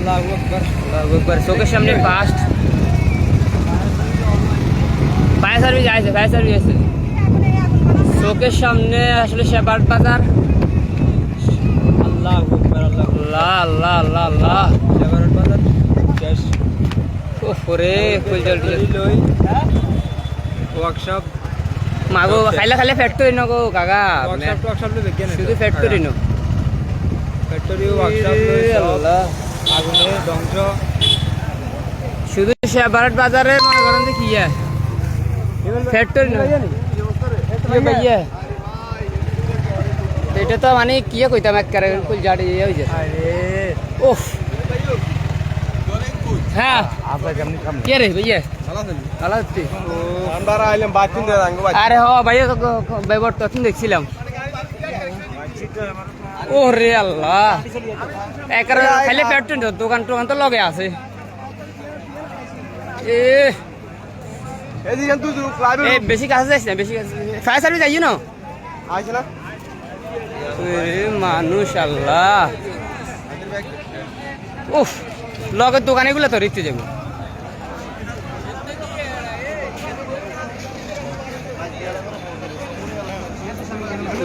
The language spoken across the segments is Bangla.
আল্লাহু আকবার চোখের সামনে ফার্স্ট ফায়ার সার্ভিস আছে চোখের সামনে আসলে শেপার্ড বাজার। আল্লাহু আকবার আল্লাহ আল্লাহ আল্লাহ আল্লাহ শেপার্ড বাজার শেষ। ওরে কুলজল লই ওয়ার্কশপ মাগো খাইলে ফ্যাক্টরি ন গো কাকা ওয়ার্কশপ লে দেখেন শুধু ফ্যাক্টরি ন ফ্যাক্টরি ওয়ার্কশপ আল্লাহ আগুনে ধ্বংস শুধু শেপার্ড বাজারে মনে করেন যে কি ফ্যাক্টরি ন ভাইয়া এটা তো মানে কি কইতাম একবারে কুলজাড়ি হই যায় আরে ওফ হ্যাঁ আপনি কেমন কাম কে রে ভাইয়া ভালো আছি আমরা আইলাম বাতিন দে আঙ্গো বাতি আরে হ ভাইয়া তো বাইবট তখন দেখছিলাম ওরে আল্লাহ একবারে খালি ফ্যাক্টরি দোকান তো লগে আছে এ এদিকে তুই ক্লাবে এই বেশি কাছে যাইছ না বেশি কাছে ফায়ার সার্ভিস যাইও না আইছ না এ মানুষ আল্লাহ উফ লগের দোকানেগুলো তো রিক্তে যাবো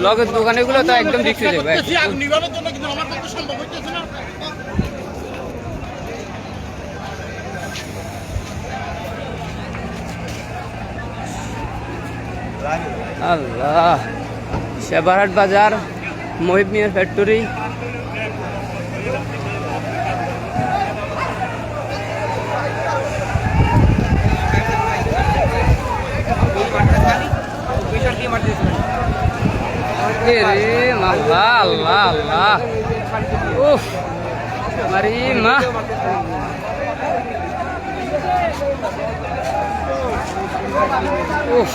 লগের দোকানেগুলো তো একদম রিক্তে যাবে আল্লাহ শেপার্ড বাজার মহিব মিয়ার ফ্যাক্টরি আল্লাহ আল্লাহ আল্লাহ উফ মারি মা উফ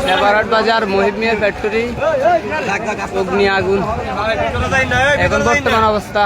শেপার্ড বাজার মহিব মিয়ার ফ্যাক্টরি অগ্নি আগুন এখন বর্তমান অবস্থা